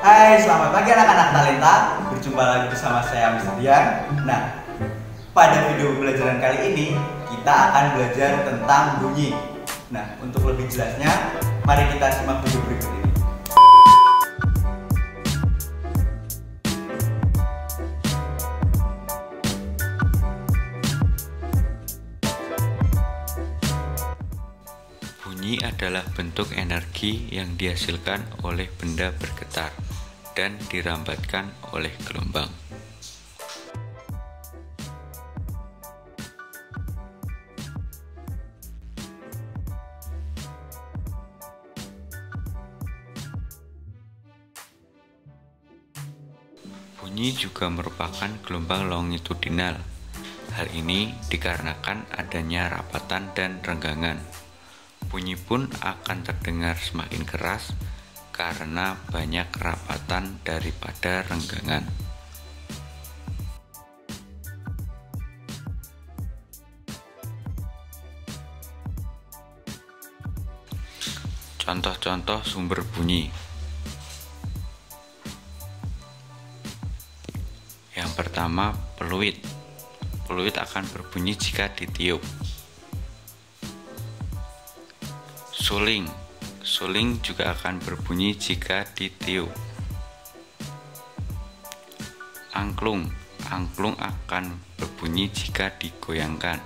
Hai, selamat pagi anak-anak talenta. Berjumpa lagi bersama saya Mr. Dian. Nah, pada video pelajaran kali ini kita akan belajar tentang bunyi. Nah, untuk lebih jelasnya, mari kita simak video berikut ini. Bunyi adalah bentuk energi yang dihasilkan oleh benda bergetar dan dirambatkan oleh gelombang. Bunyi juga merupakan gelombang longitudinal. Hal ini dikarenakan adanya rapatan dan renggangan. Bunyi pun akan terdengar semakin keras karena banyak rapatan daripada renggangan. Contoh-contoh sumber bunyi. Yang pertama, peluit. Peluit akan berbunyi jika ditiup. Suling. Suling juga akan berbunyi jika ditiup. Angklung. Angklung akan berbunyi jika digoyangkan.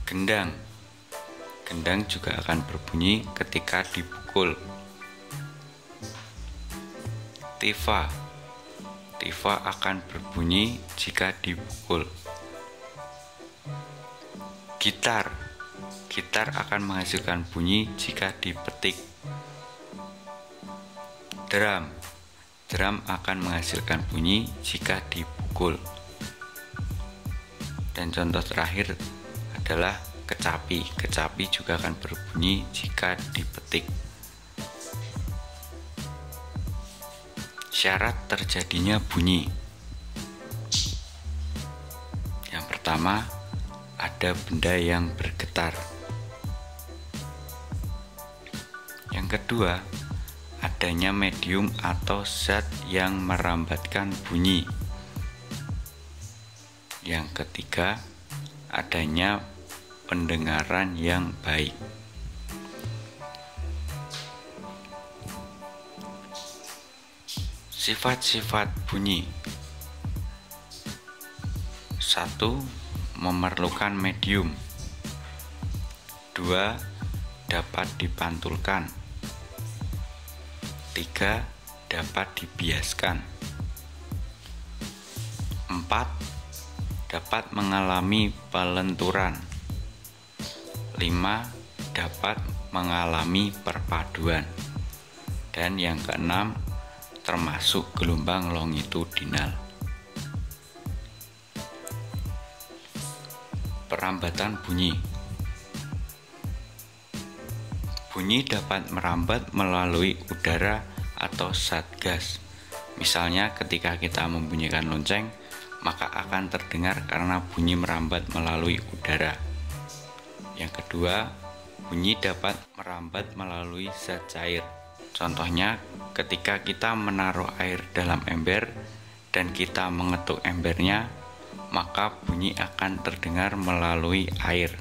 Gendang. Gendang juga akan berbunyi ketika dipukul. Tifa. Tifa akan berbunyi jika dipukul. Gitar. Gitar akan menghasilkan bunyi jika dipetik. Drum. Drum akan menghasilkan bunyi jika dipukul. Dan contoh terakhir adalah kecapi. Kecapi juga akan berbunyi jika dipetik. Syarat terjadinya bunyi. Yang pertama, ada benda yang bergetar. Yang kedua, adanya medium atau zat yang merambatkan bunyi. Yang ketiga, adanya pendengaran yang baik. Sifat-sifat bunyi. 1. Memerlukan medium. 2. Dapat dipantulkan. 3. Dapat dibiaskan. 4. Dapat mengalami pelenturan. 5. Dapat mengalami perpaduan. Dan yang keenam, termasuk gelombang longitudinal. Perambatan bunyi. Bunyi dapat merambat melalui udara atau zat gas. Misalnya ketika kita membunyikan lonceng, maka akan terdengar karena bunyi merambat melalui udara. Yang kedua, bunyi dapat merambat melalui zat cair. Contohnya, ketika kita menaruh air dalam ember dan kita mengetuk embernya, maka bunyi akan terdengar melalui air.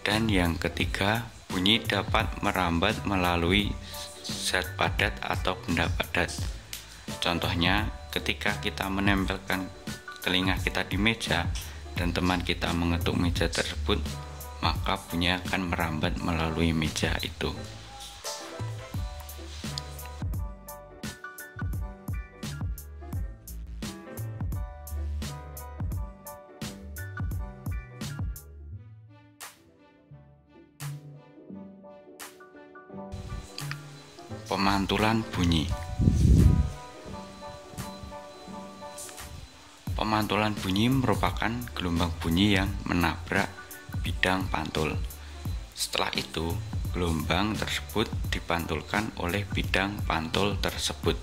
Dan yang ketiga, bunyi dapat merambat melalui zat padat atau benda padat. Contohnya, ketika kita menempelkan telinga kita di meja dan teman kita mengetuk meja tersebut, maka bunyi akan merambat melalui meja itu. Pemantulan bunyi. Pemantulan bunyi merupakan gelombang bunyi yang menabrak bidang pantul. Setelah itu, gelombang tersebut dipantulkan oleh bidang pantul tersebut.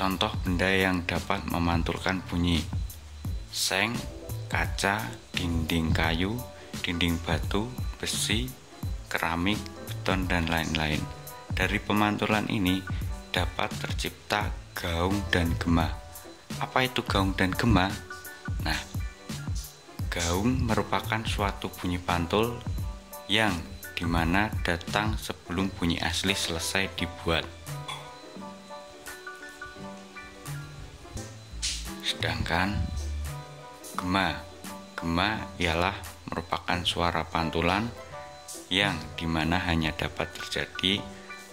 Contoh benda yang dapat memantulkan bunyi: seng, kaca, dinding kayu, dinding batu, besi, keramik, beton, dan lain-lain. Dari pemantulan ini dapat tercipta gaung dan gema. Apa itu gaung dan gema? Nah, gaung merupakan suatu bunyi pantul yang dimana datang sebelum bunyi asli selesai dibuat. Sedangkan gema ialah merupakan suara pantulan yang dimana hanya dapat terjadi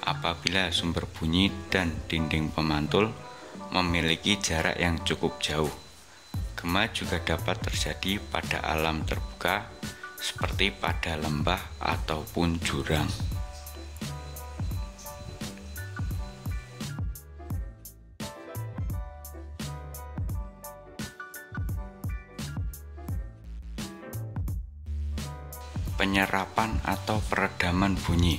apabila sumber bunyi dan dinding pemantul memiliki jarak yang cukup jauh. Gema juga dapat terjadi pada alam terbuka seperti pada lembah ataupun jurang. Penyerapan atau peredaman bunyi.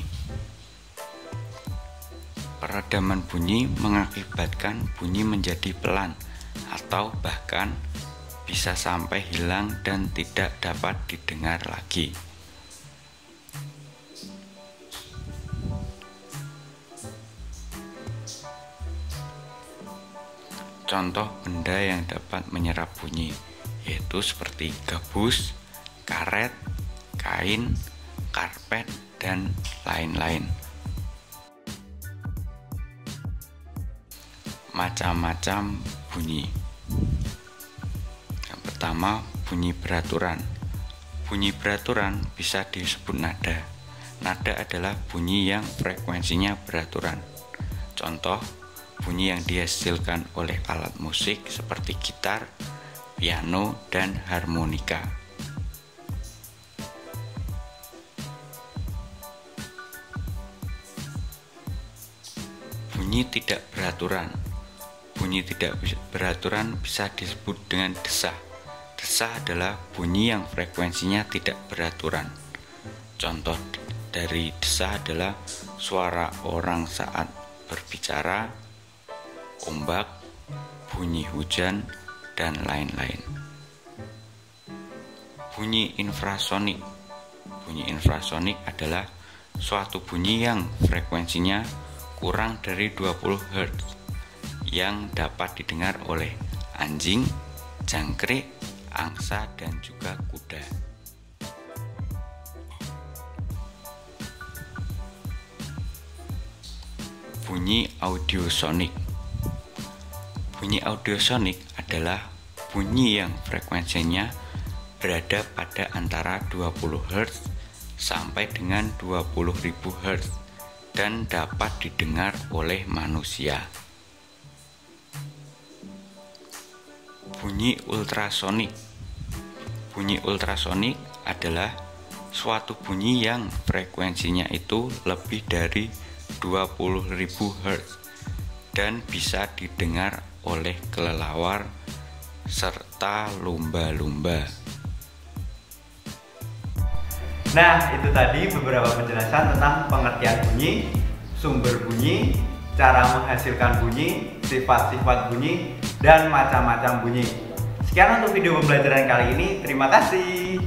Peredaman bunyi mengakibatkan bunyi menjadi pelan atau bahkan bisa sampai hilang dan tidak dapat didengar lagi. Contoh benda yang dapat menyerap bunyi yaitu seperti gabus, karet, kain, karpet, dan lain-lain. Macam-macam bunyi. Yang pertama, bunyi beraturan. Bunyi beraturan bisa disebut nada. Nada adalah bunyi yang frekuensinya beraturan. Contoh, bunyi yang dihasilkan oleh alat musik seperti gitar, piano, dan harmonika. Bunyi tidak beraturan. Bunyi tidak beraturan bisa disebut dengan desah. Desah adalah bunyi yang frekuensinya tidak beraturan. Contoh dari desah adalah suara orang saat berbicara, ombak, bunyi hujan, dan lain-lain. Bunyi infrasonik. Bunyi infrasonik adalah suatu bunyi yang frekuensinya kurang dari 20 Hz yang dapat didengar oleh anjing, jangkrik, angsa, dan juga kuda. Bunyi audiosonik. Bunyi audiosonik adalah bunyi yang frekuensinya berada pada antara 20 Hz sampai dengan 20.000 Hz dan dapat didengar oleh manusia. Bunyi ultrasonik. Bunyi ultrasonik adalah suatu bunyi yang frekuensinya itu lebih dari 20.000 Hz dan bisa didengar oleh kelelawar serta lumba-lumba. Nah, itu tadi beberapa penjelasan tentang pengertian bunyi, sumber bunyi, cara menghasilkan bunyi, sifat-sifat bunyi, dan macam-macam bunyi. Sekian untuk video pembelajaran kali ini. Terima kasih.